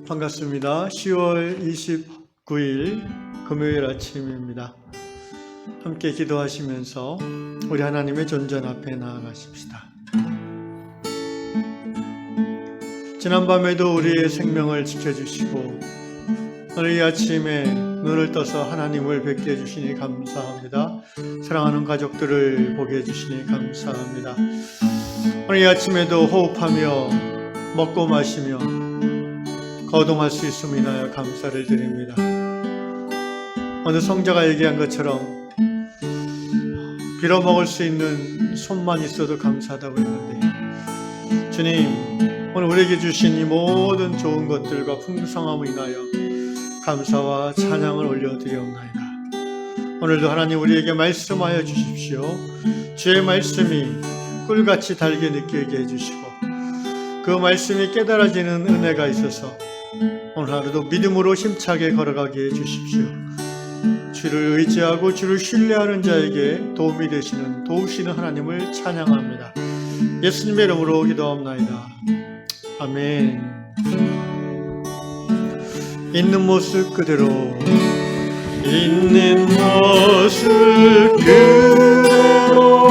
반갑습니다. 10월 29일 금요일 아침입니다. 함께 기도하시면서 우리 하나님의 존전 앞에 나아가십시다. 지난밤에도 우리의 생명을 지켜주시고 오늘 이 아침에 눈을 떠서 하나님을 뵙게 해주시니 감사합니다. 사랑하는 가족들을 보게 해주시니 감사합니다. 오늘 이 아침에도 호흡하며 먹고 마시며 거동할 수 있음을 인하여 감사를 드립니다. 어느 성자가 얘기한 것처럼 빌어먹을 수 있는 손만 있어도 감사하다고 했는데, 주님, 오늘 우리에게 주신 이 모든 좋은 것들과 풍성함을 인하여 감사와 찬양을 올려드리옵나이다. 오늘도 하나님 우리에게 말씀하여 주십시오. 주의 말씀이 꿀같이 달게 느끼게 해주시고 그 말씀이 깨달아지는 은혜가 있어서 오늘 하루도 믿음으로 힘차게 걸어가게 해주십시오. 주를 의지하고 주를 신뢰하는 자에게 도움이 되시는 도우시는 하나님을 찬양합니다. 예수님의 이름으로 기도합나이다. 아멘. 있는 모습 그대로, 있는 모습 그대로,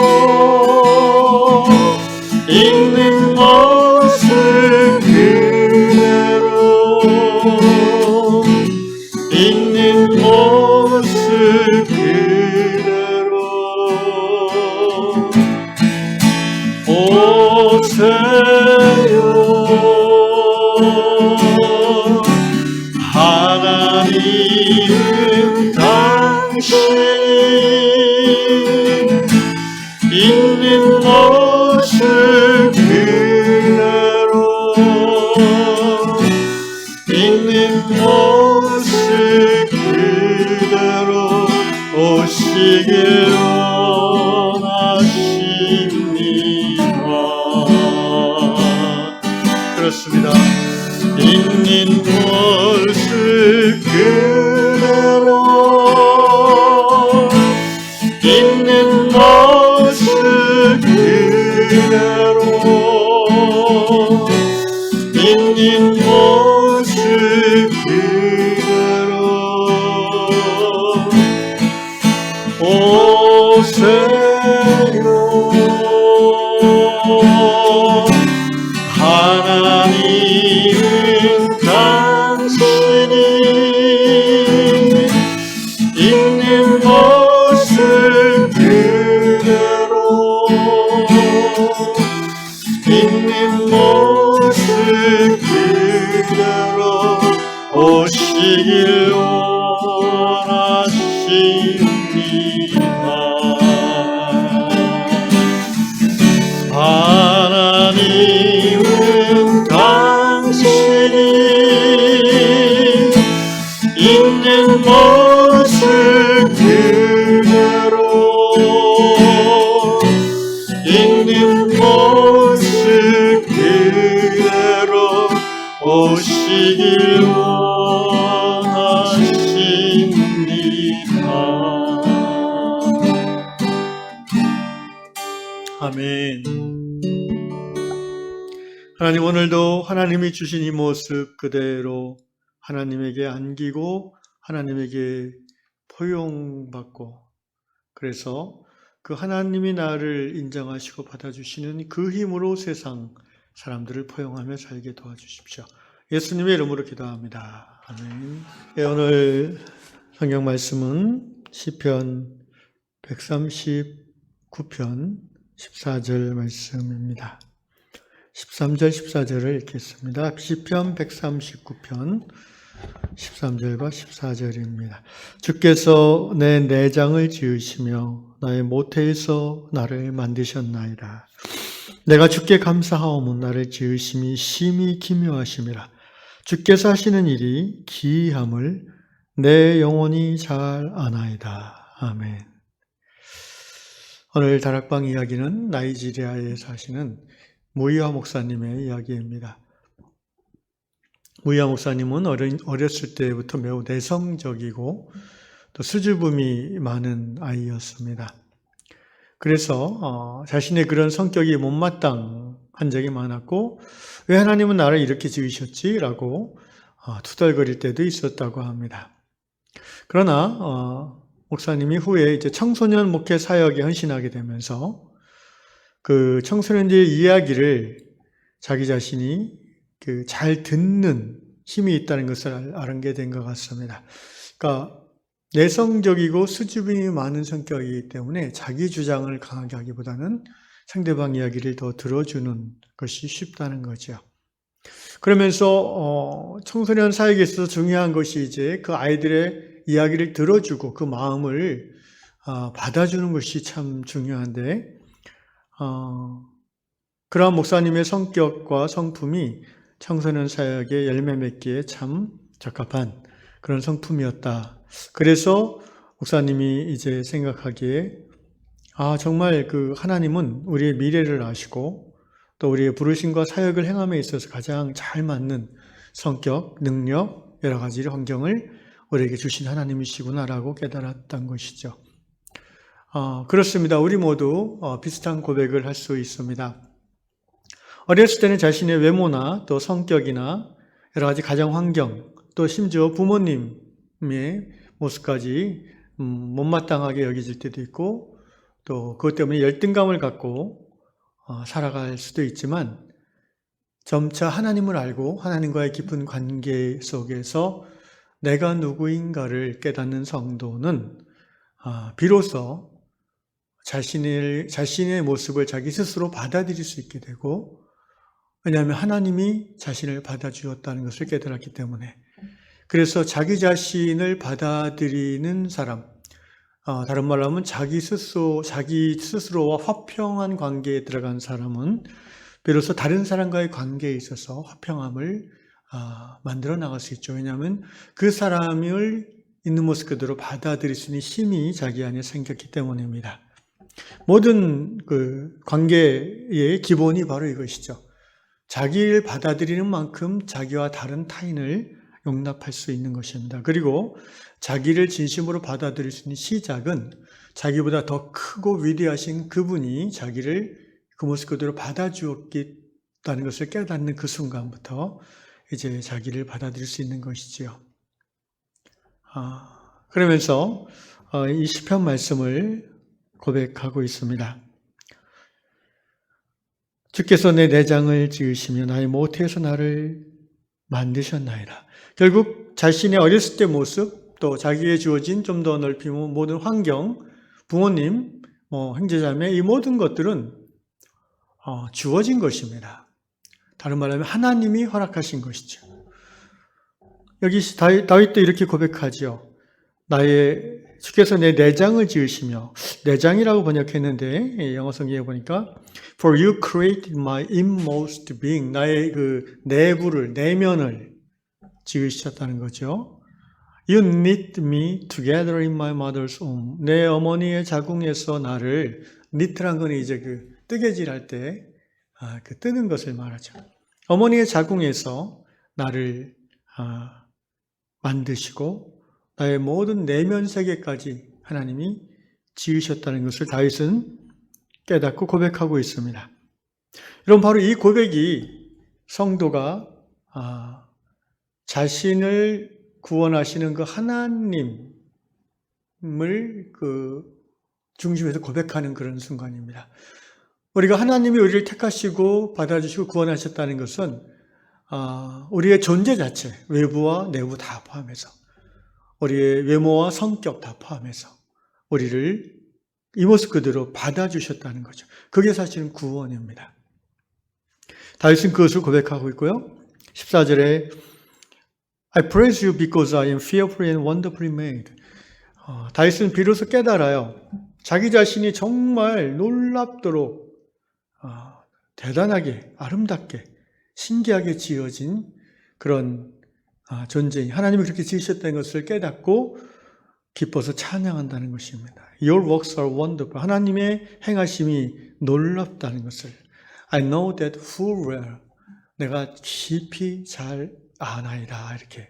있는 모습 그대로, 있는 모습 그대로 오세요. 하나님은 당신이 있는 모습 그대로, 있는 모습 그대로 오시길 원하십니다. 그렇습니다. 있는 모습 그대로, 있는 모습 그대로, 있는 모습 그대로 오세요. 하나님은 당신이 있는 모습 그대로, 있는 모습 그대로 오시길 원하십니다. 하나님은 당신이 있는 모습 그대로, 있는 모습 그대로 오시길 원하십니다. 아멘. 하나님, 오늘도 하나님이 주신 이 모습 그대로 하나님에게 안기고 하나님에게 포용받고, 그래서 그 하나님이 나를 인정하시고 받아주시는 그 힘으로 세상 사람들을 포용하며 살게 도와주십시오. 예수님의 이름으로 기도합니다. 아멘. 네, 오늘 성경 말씀은 시편 139편 14절 말씀입니다. 13절 14절을 읽겠습니다. 시편 139편 13절과 14절입니다. 주께서 내 내장을 지으시며 나의 모태에서 나를 만드셨나이다. 내가 주께 감사하오면 나를 지으심이 심히 기묘하심이라. 주께서 하시는 일이 기이함을 내 영혼이 잘 아나이다. 아멘. 오늘 다락방 이야기는 나이지리아에 사시는 무이와 목사님의 이야기입니다. 무이와 목사님은 어렸을 때부터 매우 내성적이고 또 수줍음이 많은 아이였습니다. 그래서 자신의 그런 성격이 못마땅한 적이 많았고, 왜 하나님은 나를 이렇게 지으셨지? 라고 투덜거릴 때도 있었다고 합니다. 그러나 목사님이 후에 이제 청소년 목회 사역에 헌신하게 되면서 그 청소년들의 이야기를 자기 자신이 잘 듣는 힘이 있다는 것을 알게 된 것 같습니다. 그러니까 내성적이고 수줍음이 많은 성격이기 때문에 자기 주장을 강하게 하기보다는 상대방 이야기를 더 들어주는 것이 쉽다는 거죠. 그러면서 청소년 사역에 있어서 중요한 것이 이제 그 아이들의 이야기를 들어주고 그 마음을 받아주는 것이 참 중요한데 그러한 목사님의 성격과 성품이 청소년 사역의 열매 맺기에 참 적합한 그런 성품이었다. 그래서 목사님이 이제 생각하기에 정말 그 하나님은 우리의 미래를 아시고 또 우리의 부르심과 사역을 행함에 있어서 가장 잘 맞는 성격, 능력, 여러 가지 환경을 우리에게 주신 하나님이시구나라고 깨달았던 것이죠. 그렇습니다. 우리 모두 비슷한 고백을 할 수 있습니다. 어렸을 때는 자신의 외모나 또 성격이나 여러 가지 가정 환경, 또 심지어 부모님의 모습까지 못마땅하게 여겨질 때도 있고 또 그것 때문에 열등감을 갖고 살아갈 수도 있지만 점차 하나님을 알고 하나님과의 깊은 관계 속에서 내가 누구인가를 깨닫는 성도는 비로소 자신의 모습을 자기 스스로 받아들일 수 있게 되고 왜냐하면 하나님이 자신을 받아주었다는 것을 깨달았기 때문에 그래서 자기 자신을 받아들이는 사람 다른 말로 하면 자기 스스로와 화평한 관계에 들어간 사람은 비로소 다른 사람과의 관계에 있어서 화평함을 만들어 나갈 수 있죠. 왜냐하면 그 사람을 있는 모습 그대로 받아들일 수 있는 힘이 자기 안에 생겼기 때문입니다. 모든 그 관계의 기본이 바로 이것이죠. 자기를 받아들이는 만큼 자기와 다른 타인을 용납할 수 있는 것입니다. 그리고 자기를 진심으로 받아들일 수 있는 시작은 자기보다 더 크고 위대하신 그분이 자기를 그 모습 그대로 받아주었다는 것을 깨닫는 그 순간부터 이제 자기를 받아들일 수 있는 것이지요. 그러면서 이 시편 말씀을 고백하고 있습니다. 주께서 내 내장을 지으시며 나의 모태에서 나를 만드셨나이다. 결국 자신의 어렸을 때 모습, 또 자기에 주어진 좀 더 넓히면 모든 환경, 부모님, 형제자매 이 모든 것들은 주어진 것입니다. 다른 말로 하면 하나님이 허락하신 것이죠. 여기 다윗도 이렇게 고백하죠. 주께서 내 내장을 지으시며, 내장이라고 번역했는데 영어 성경에 보니까 For you created my inmost being, 나의 그 내면을 지으셨다는 거죠. You knit me together in my mother's womb. 내 어머니의 자궁에서 나를, knit란 건 이제 그 뜨개질 할 때 그 뜨는 것을 말하죠. 어머니의 자궁에서 나를 만드시고 나의 모든 내면 세계까지 하나님이 지으셨다는 것을 다윗은 깨닫고 고백하고 있습니다. 여러분, 바로 이 고백이 성도가 자신을 구원하시는 그 하나님을 그 중심에서 고백하는 그런 순간입니다. 우리가 하나님이 우리를 택하시고 받아주시고 구원하셨다는 것은 우리의 존재 자체, 외부와 내부 다 포함해서 우리의 외모와 성격 다 포함해서 우리를 이 모습 그대로 받아주셨다는 거죠. 그게 사실은 구원입니다. 다윗은 그것을 고백하고 있고요. 14절에 I praise you because I am fearfully and wonderfully made. 다윗은 비로소 깨달아요. 자기 자신이 정말 놀랍도록 대단하게 아름답게 신기하게 지어진 그런 존재인 하나님이 그렇게 지으셨다는 것을 깨닫고 기뻐서 찬양한다는 것입니다. Your works are wonderful. 하나님의 행하심이 놀랍다는 것을 I know that full well. 내가 깊이 잘 아나이다. 이렇게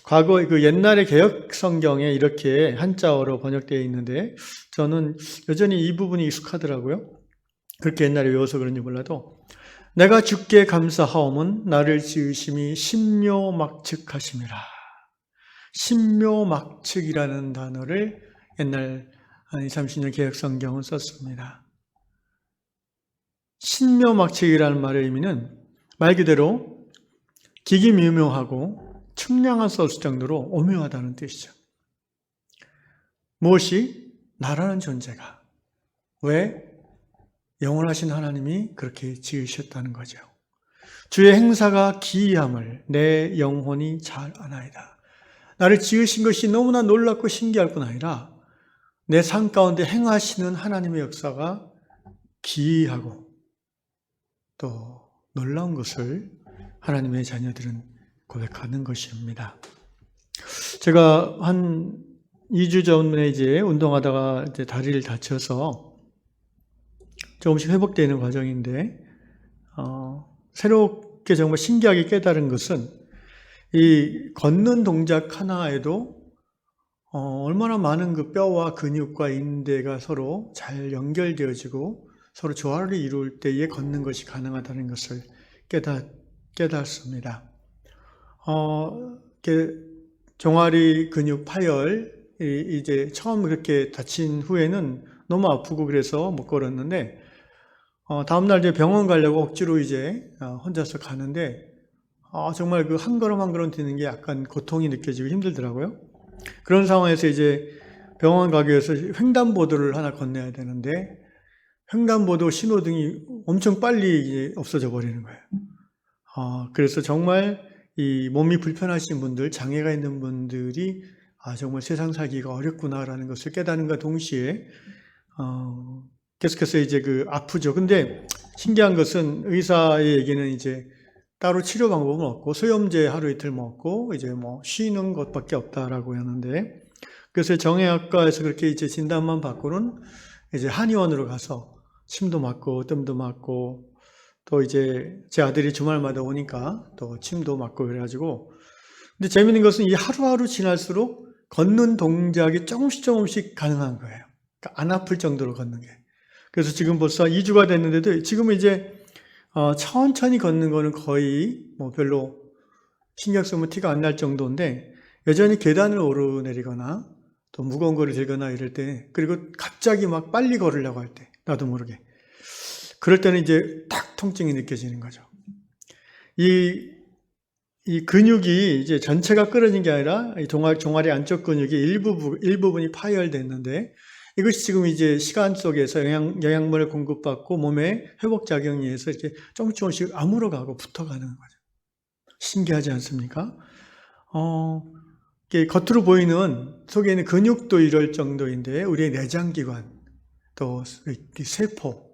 과거 그 옛날의 개역 성경에 이렇게 한자어로 번역되어 있는데 저는 여전히 이 부분이 익숙하더라고요. 그렇게 옛날에 외워서 그런지 몰라도 내가 주께 감사하오면 나를 지으심이 신묘막측하심이라. 신묘막측이라는 단어를 옛날 30년 개혁성경은 썼습니다. 신묘막측이라는 말의 의미는 말 그대로 기기묘묘하고 청량한 썼을 정도로 오묘하다는 뜻이죠. 무엇이? 나라는 존재가. 왜? 영원하신 하나님이 그렇게 지으셨다는 거죠. 주의 행사가 기이함을 내 영혼이 잘 아나이다. 나를 지으신 것이 너무나 놀랍고 신기할 뿐 아니라 내 삶 가운데 행하시는 하나님의 역사가 기이하고 또 놀라운 것을 하나님의 자녀들은 고백하는 것입니다. 제가 한 2주 전에 이제 운동하다가 이제 다리를 다쳐서 조금씩 회복되는 과정인데, 새롭게 정말 신기하게 깨달은 것은 이 걷는 동작 하나에도 얼마나 많은 그 뼈와 근육과 인대가 서로 잘 연결되어지고 서로 조화를 이룰 때에 걷는 것이 가능하다는 것을 깨닫습니다. 종아리 근육 파열, 이제 처음 그렇게 다친 후에는 너무 아프고 그래서 못 걸었는데, 다음날 이제 병원 가려고 억지로 이제 혼자서 가는데, 정말 그 한 걸음 한 걸음 뛰는 게 약간 고통이 느껴지고 힘들더라고요. 그런 상황에서 이제 병원 가기 위해서 횡단보도를 하나 건너야 되는데, 횡단보도 신호등이 엄청 빨리 이제 없어져 버리는 거예요. 그래서 정말 이 몸이 불편하신 분들, 장애가 있는 분들이 정말 세상 살기가 어렵구나라는 것을 깨닫는과 동시에 계속해서 이제 아프죠. 근데 신기한 것은 의사의 얘기는 이제 따로 치료 방법은 없고 소염제 하루 이틀 먹고 이제 뭐 쉬는 것밖에 없다라고 하는데, 그래서 정형외과에서 그렇게 이제 진단만 받고는 이제 한의원으로 가서 침도 맞고 뜸도 맞고 또 이제 제 아들이 주말마다 오니까 또 침도 맞고 그래가지고, 근데 재밌는 것은 이 하루하루 지날수록 걷는 동작이 조금씩 가능한 거예요. 그러니까 안 아플 정도로 걷는 게. 그래서 지금 벌써 2주가 됐는데도 지금은 이제 천천히 걷는 거는 거의 뭐 별로 신경 쓰면 티가 안 날 정도인데, 여전히 계단을 오르내리거나 또 무거운 거를 들거나 이럴 때, 그리고 갑자기 막 빨리 걸으려고 할 때, 나도 모르게 그럴 때는 이제 딱 통증이 느껴지는 거죠. 이 근육이 이제 전체가 끊어진 게 아니라 이 종아리 안쪽 근육이 일부분이 파열됐는데, 이것이 지금 이제 시간 속에서 영양분을 공급받고 몸에 회복작용이 해서 이렇게 조금씩 아물어가고 붙어가는 거죠. 신기하지 않습니까? 겉으로 보이는 속에 있는 근육도 이럴 정도인데, 우리의 내장기관, 또 세포,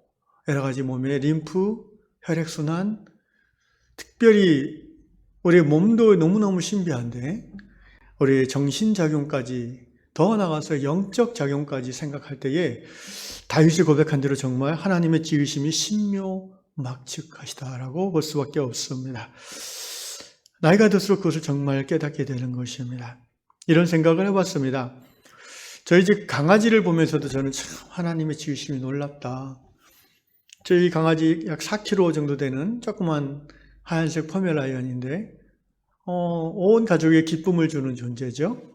여러 가지 몸의 림프, 혈액순환, 특별히 우리 몸도 너무너무 신비한데, 우리의 정신작용까지, 더 나아가서 영적 작용까지 생각할 때에 다윗이 고백한 대로 정말 하나님의 지으심이 신묘막측하시다라고 볼 수밖에 없습니다. 나이가 들수록 그것을 정말 깨닫게 되는 것입니다. 이런 생각을 해봤습니다. 저희 집 강아지를 보면서도 저는 참 하나님의 지으심이 놀랍다. 저희 강아지 약 4kg 정도 되는 조그만 하얀색 포메라이언인데 온 가족에 기쁨을 주는 존재죠.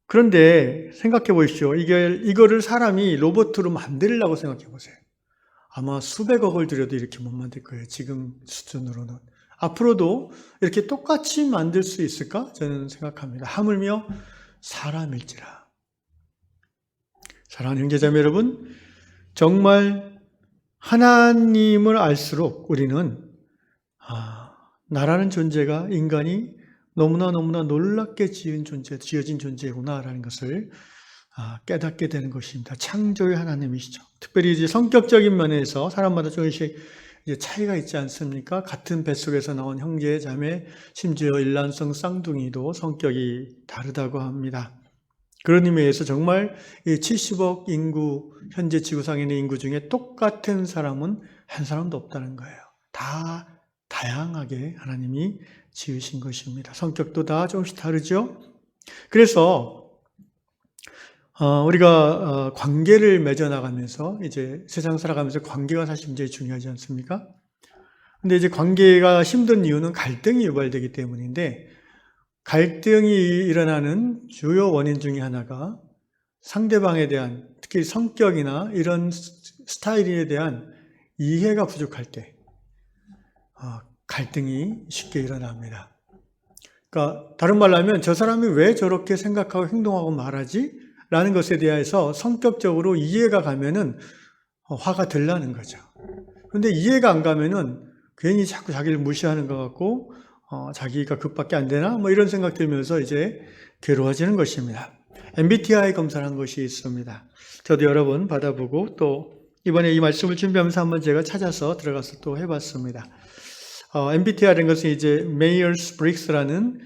그런데 생각해 보십시오. 이거를 사람이 로봇으로 만들려고 생각해 보세요. 아마 수백억을 들여도 이렇게 못 만들 거예요. 지금 수준으로는. 앞으로도 이렇게 똑같이 만들 수 있을까? 저는 생각합니다. 하물며 사람일지라. 사랑하는 형제자매 여러분, 정말 하나님을 알수록 우리는 나라는 존재가, 인간이 너무나 놀랍게 지어진 존재구나라는 것을 깨닫게 되는 것입니다. 창조의 하나님이시죠. 특별히 이제 성격적인 면에서 사람마다 조금씩 이제 차이가 있지 않습니까? 같은 뱃속에서 나온 형제, 자매, 심지어 일란성 쌍둥이도 성격이 다르다고 합니다. 그런 의미에서 정말 이 70억 인구, 현재 지구상에 있는 인구 중에 똑같은 사람은 한 사람도 없다는 거예요. 다 다양하게 하나님이 지으신 것입니다. 성격도 다 조금씩 다르죠. 그래서 우리가 관계를 맺어나가면서 이제 세상 살아가면서 관계가 사실 굉장히 중요하지 않습니까? 근데 이제 관계가 힘든 이유는 갈등이 유발되기 때문인데, 갈등이 일어나는 주요 원인 중에 하나가 상대방에 대한, 특히 성격이나 이런 스타일에 대한 이해가 부족할 때 갈등이 쉽게 일어납니다. 그러니까 다른 말로 하면 저 사람이 왜 저렇게 생각하고 행동하고 말하지? 라는 것에 대해서 성격적으로 이해가 가면은 화가 덜 나는 거죠. 그런데 이해가 안 가면은 괜히 자꾸 자기를 무시하는 것 같고 자기가 그밖에 안 되나? 뭐 이런 생각 들면서 이제 괴로워지는 것입니다. MBTI 검사를 한 것이 있습니다. 저도 여러 번 받아보고 또 이번에 이 말씀을 준비하면서 한번 제가 찾아서 들어가서 또 해봤습니다. MBTI라는 것은 이제 메이어스 브릭스라는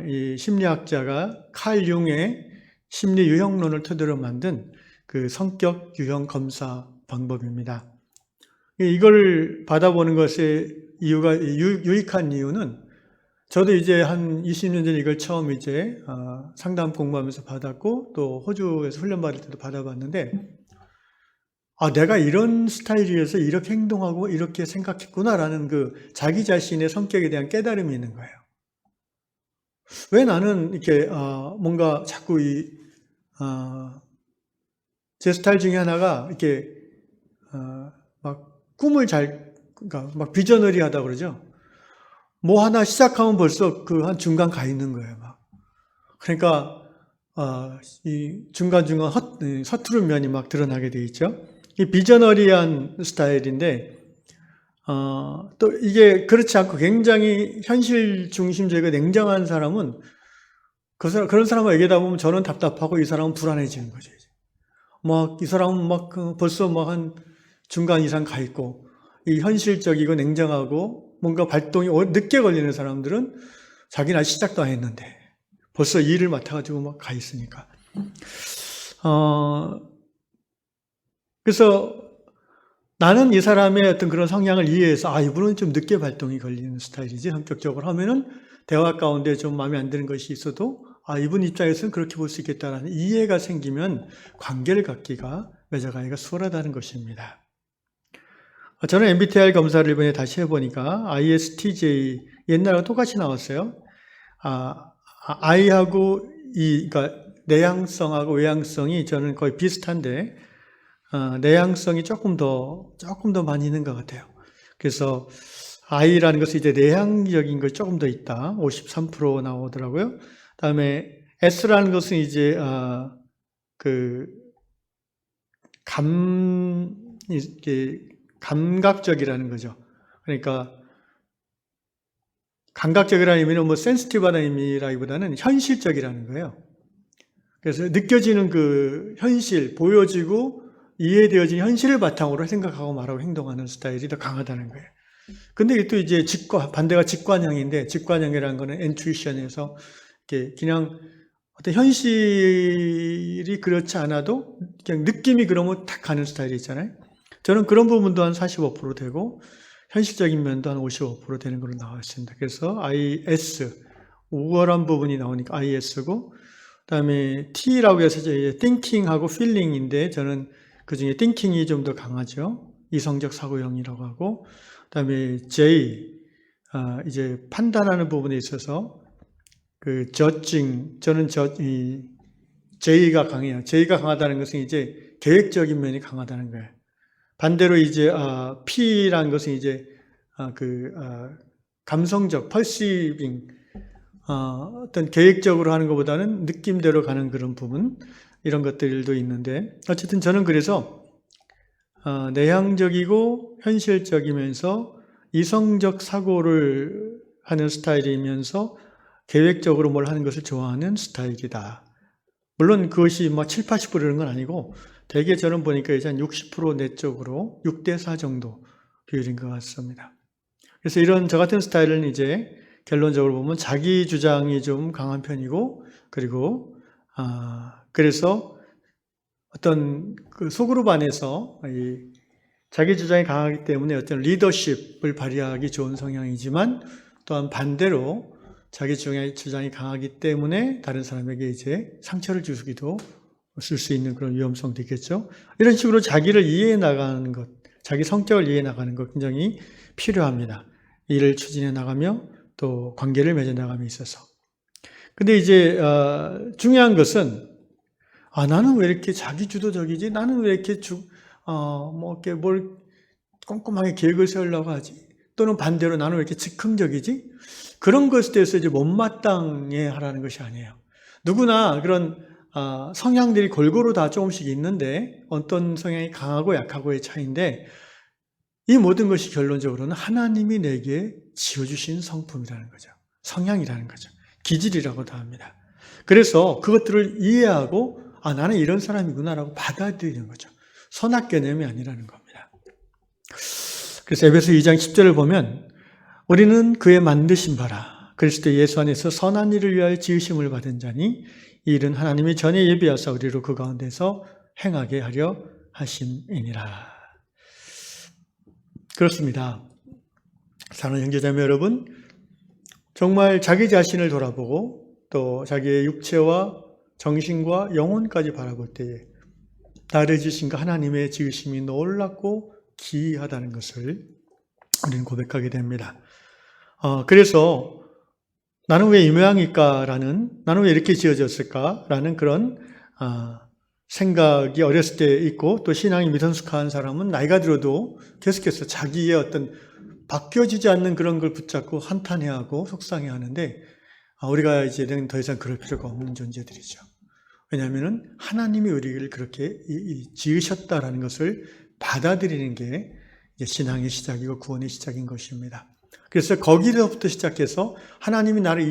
이 심리학자가 칼 융의 심리 유형론을 토대로 만든 그 성격 유형 검사 방법입니다. 이걸 받아보는 것의 이유가 유익한 이유는 저도 이제 한 20년 전에 이걸 처음 이제 상담 공부하면서 받았고 또 호주에서 훈련 받을 때도 받아봤는데 내가 이런 스타일이어서 이렇게 행동하고 이렇게 생각했구나라는 그 자기 자신의 성격에 대한 깨달음이 있는 거예요. 왜 나는 이렇게 뭔가 자꾸 제 스타일 중에 하나가 이렇게 막 꿈을 그러니까 막 비저너리하다 그러죠. 뭐 하나 시작하면 벌써 그 한 중간 가 있는 거예요. 막 그러니까 이 중간중간 서투른 면이 막 드러나게 돼 있죠. 이 비저너리한 스타일인데 또 이게 그렇지 않고 굉장히 현실 중심적이고 냉정한 사람은 그런 사람과 얘기하다 보면 저는 답답하고 이 사람은 불안해지는 거죠. 막 이 사람은 막 벌써 막 한 중간 이상 가 있고 이 현실적이고 냉정하고 뭔가 발동이 늦게 걸리는 사람들은 자기는 아직 시작도 안 했는데 벌써 일을 맡아가지고 막 가 있으니까. 그래서 나는 이 사람의 어떤 그런 성향을 이해해서 이분은 좀 늦게 발동이 걸리는 스타일이지 성격적으로 하면은 대화 가운데 좀 마음에 안 드는 것이 있어도 이분 입장에서는 그렇게 볼 수 있겠다라는 이해가 생기면 관계를 맺어가기가 수월하다는 것입니다. 저는 MBTI 검사를 이번에 다시 해보니까 ISTJ 옛날과 똑같이 나왔어요. I하고 그러니까 내향성하고 외향성이 저는 거의 비슷한데 내향성이 조금 더 많이 있는 것 같아요. 그래서 I라는 것은 이제 내향적인 것이 조금 더 있다. 53% 나오더라고요. 그다음에 S라는 것은 이제 감각적이라는 거죠. 그러니까 감각적이라는 의미는 뭐 센시티브하다는 의미라기보다는 현실적이라는 거예요. 그래서 느껴지는 그 현실, 보여지고 이해되어진 현실을 바탕으로 생각하고 말하고 행동하는 스타일이 더 강하다는 거예요. 근데 이게 또 이제 반대가 직관형인데, 직관형이라는 거는 인투이션에서 그냥 어떤 현실이 그렇지 않아도 그냥 느낌이 그러면 딱 가는 스타일이 있잖아요. 저는 그런 부분도 한 45% 되고 현실적인 면도 한 55% 되는 걸로 나와 있습니다. 그래서 IS, 우월한 부분이 나오니까 IS고, 그다음에 T라고 해서 이제 thinking하고 feeling인데 저는 그 중에 thinking이 좀 더 강하죠. 이성적 사고형이라고 하고, 그다음에 J, 이제 판단하는 부분에 있어서 그 judging, 저는 J가 강해요. J가 강하다는 것은 이제 계획적인 면이 강하다는 거예요. 반대로 이제 P라는 것은 이제 감성적, perceiving, 어떤 계획적으로 하는 것보다는 느낌대로 가는 그런 부분, 이런 것들도 있는데 어쨌든 저는 그래서 내향적이고 현실적이면서 이성적 사고를 하는 스타일이면서 계획적으로 뭘 하는 것을 좋아하는 스타일이다. 물론 그것이 막 7, 80% 이런 건 아니고 대개 저는 보니까 이제 한 60% 내적으로 6대4 정도 비율인 것 같습니다. 그래서 이런 저 같은 스타일은 이제 결론적으로 보면 자기 주장이 좀 강한 편이고 그리고 그래서 어떤 그 소그룹 안에서 자기 주장이 강하기 때문에 어떤 리더십을 발휘하기 좋은 성향이지만 또한 반대로 자기 주장이 강하기 때문에 다른 사람에게 이제 상처를 주기도 쓸 수 있는 그런 위험성도 있겠죠. 이런 식으로 자기를 이해해 나가는 것, 자기 성격을 이해해 나가는 거 굉장히 필요합니다. 일을 추진해 나가며 또 관계를 맺어 나감에 있어서. 근데 이제 중요한 것은 나는 왜 이렇게 자기주도적이지? 나는 왜 이렇게 이렇게 뭘 꼼꼼하게 계획을 세우려고 하지? 또는 반대로 나는 왜 이렇게 즉흥적이지? 그런 것에 대해서 이제 못마땅해 하라는 것이 아니에요. 누구나 그런 성향들이 골고루 다 조금씩 있는데 어떤 성향이 강하고 약하고의 차이인데 이 모든 것이 결론적으로는 하나님이 내게 지어주신 성품이라는 거죠. 성향이라는 거죠. 기질이라고도 합니다. 그래서 그것들을 이해하고 나는 이런 사람이구나라고 받아들이는 거죠. 선악 개념이 아니라는 겁니다. 그래서 에베소 2장 10절을 보면 우리는 그의 만드신 바라 그리스도 예수 안에서 선한 일을 위하여 지으심을 받은 자니 이 일은 하나님이 전에 예비하사 우리로 그 가운데서 행하게 하려 하심이니라. 그렇습니다. 사랑하는 형제자매 여러분, 정말 자기 자신을 돌아보고 또 자기의 육체와 정신과 영혼까지 바라볼 때에 나를 지으신 그 하나님의 지으심이 놀랍고 기이하다는 것을 우리는 고백하게 됩니다. 그래서 나는 왜 이 모양일까라는, 나는 왜 이렇게 지어졌을까라는 그런 생각이 어렸을 때 있고 또 신앙이 미성숙한 사람은 나이가 들어도 계속해서 자기의 어떤 바뀌어지지 않는 그런 걸 붙잡고 한탄해하고 속상해하는데 우리가 이제는 더 이상 그럴 필요가 없는 존재들이죠. 왜냐하면 하나님이 우리를 그렇게 지으셨다라는 것을 받아들이는 게 이제 신앙의 시작이고 구원의 시작인 것입니다. 그래서 거기서부터 시작해서 하나님이 나를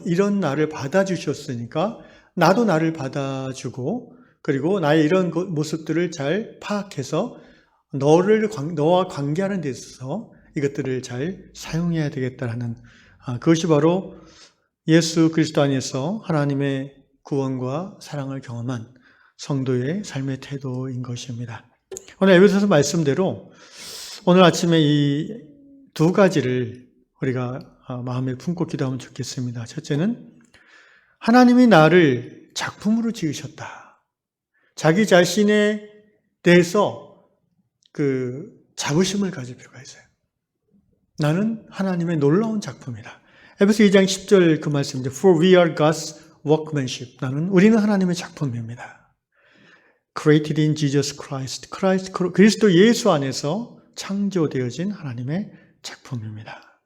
이런 나를 받아주셨으니까 나도 나를 받아주고 그리고 나의 이런 모습들을 잘 파악해서 너와 관계하는 데 있어서 이것들을 잘 사용해야 되겠다라는 그것이 바로 예수 그리스도 안에서 하나님의 구원과 사랑을 경험한 성도의 삶의 태도인 것입니다. 오늘 에베소서 말씀대로 오늘 아침에 이 두 가지를 우리가 마음에 품고 기도하면 좋겠습니다. 첫째는 하나님이 나를 작품으로 지으셨다. 자기 자신에 대해서 그 자부심을 가질 필요가 있어요. 나는 하나님의 놀라운 작품이다. 에베소 2장 10절 그 말씀인데 For we are God's workmanship. 우리는 하나님의 작품입니다. Created in Jesus Christ. 그리스도 예수 안에서 창조되어진 하나님의 작품입니다.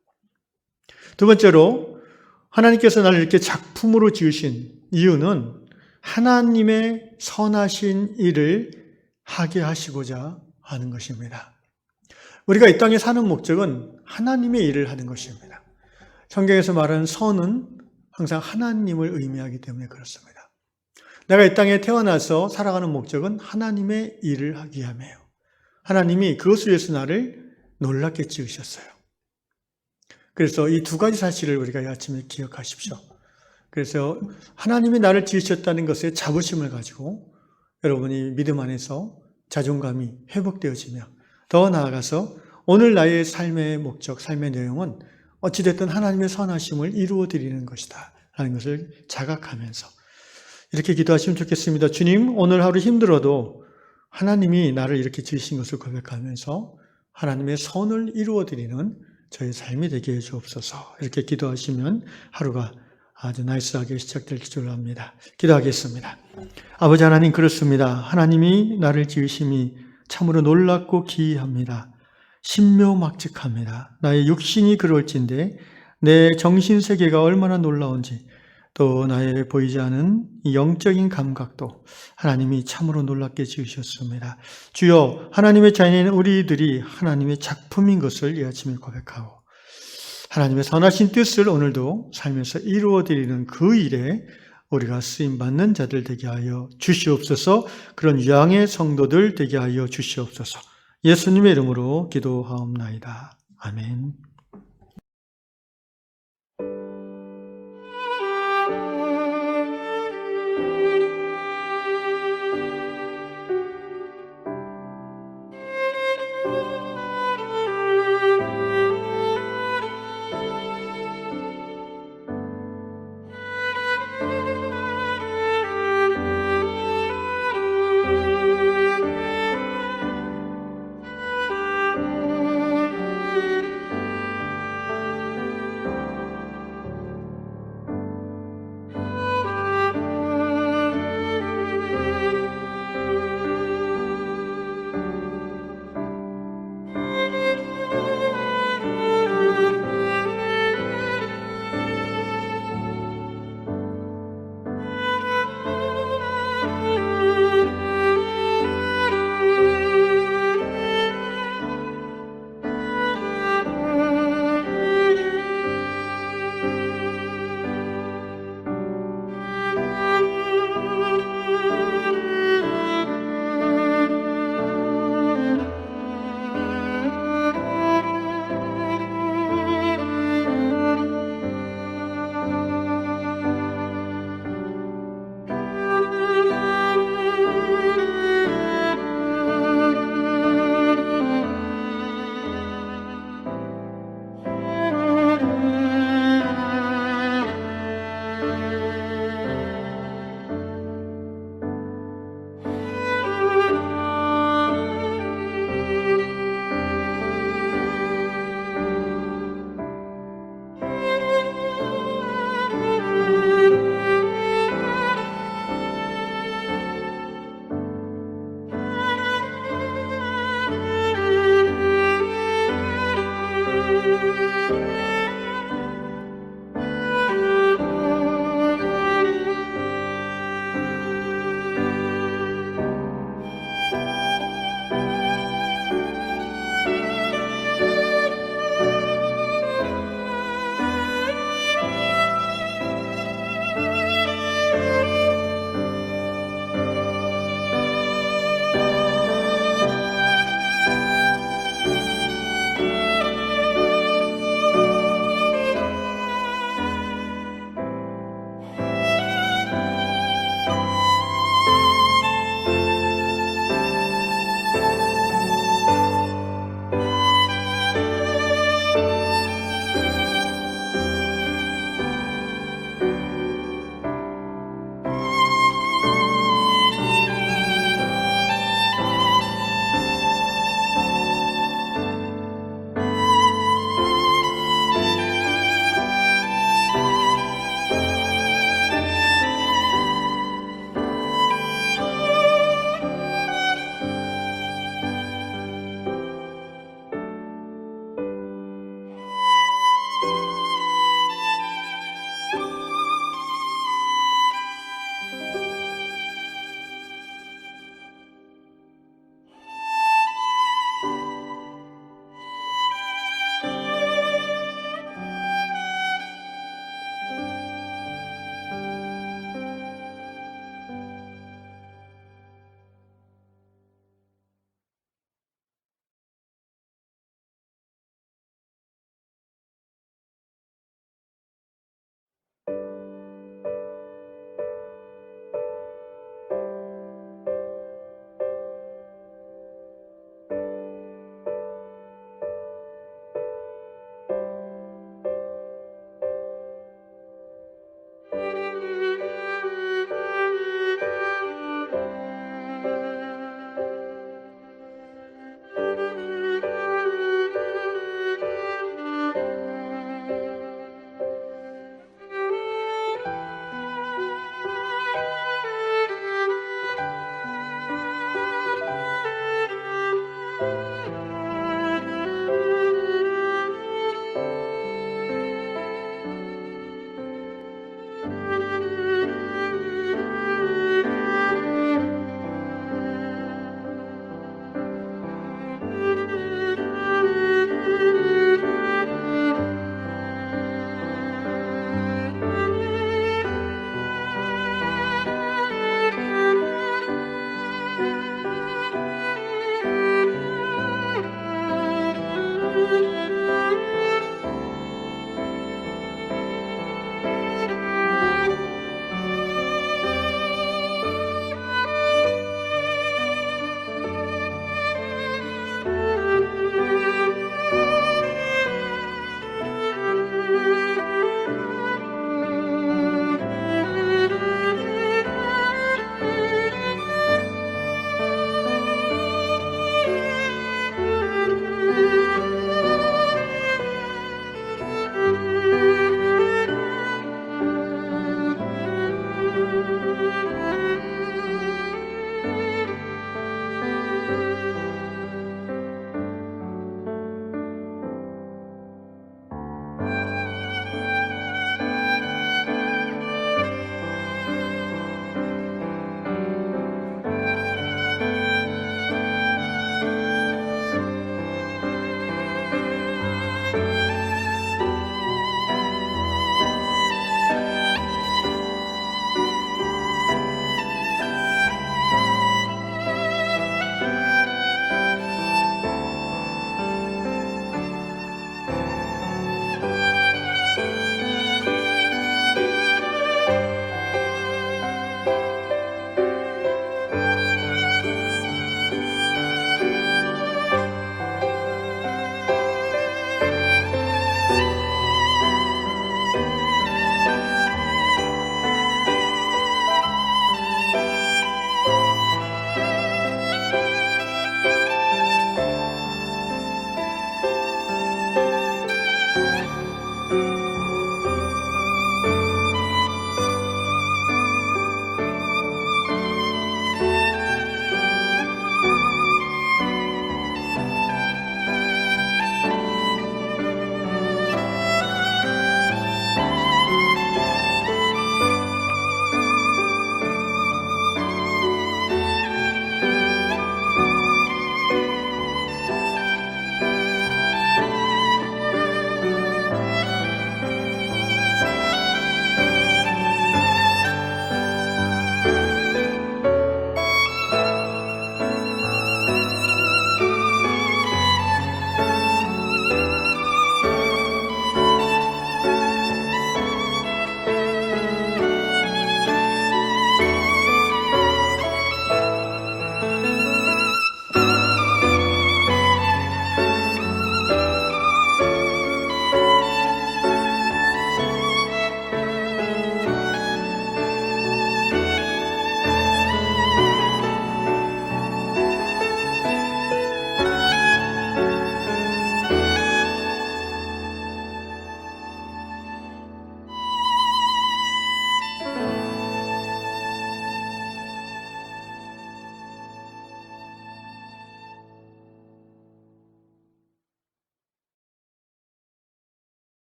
두 번째로 하나님께서 나를 이렇게 작품으로 지으신 이유는 하나님의 선하신 일을 하게 하시고자 하는 것입니다. 우리가 이 땅에 사는 목적은 하나님의 일을 하는 것입니다. 성경에서 말하는 선은 항상 하나님을 의미하기 때문에 그렇습니다. 내가 이 땅에 태어나서 살아가는 목적은 하나님의 일을 하기 위함이에요. 하나님이 그것을 위해서 나를 놀랍게 지으셨어요. 그래서 이 두 가지 사실을 우리가 이 아침에 기억하십시오. 그래서 하나님이 나를 지으셨다는 것에 자부심을 가지고 여러분이 믿음 안에서 자존감이 회복되어지며 더 나아가서 오늘 나의 삶의 목적, 삶의 내용은 어찌됐든 하나님의 선하심을 이루어드리는 것이다 라는 것을 자각하면서 이렇게 기도하시면 좋겠습니다. 주님, 오늘 하루 힘들어도 하나님이 나를 이렇게 지으신 것을 고백하면서 하나님의 선을 이루어드리는 저의 삶이 되게 해주옵소서. 이렇게 기도하시면 하루가 아주 나이스하게 시작될 줄 압니다. 기도하겠습니다. 아버지 하나님, 그렇습니다. 하나님이 나를 지으심이 참으로 놀랍고 기이합니다. 신묘막측합니다. 나의 육신이 그럴진데 내 정신세계가 얼마나 놀라운지 또 나의 보이지 않은 이 영적인 감각도 하나님이 참으로 놀랍게 지으셨습니다. 주여, 하나님의 자녀인 우리들이 하나님의 작품인 것을 이 아침에 고백하고 하나님의 선하신 뜻을 오늘도 살면서 이루어드리는 그 일에 우리가 쓰임받는 자들 되게 하여 주시옵소서. 그런 유양의 성도들 되게 하여 주시옵소서. 예수님의 이름으로 기도하옵나이다. 아멘.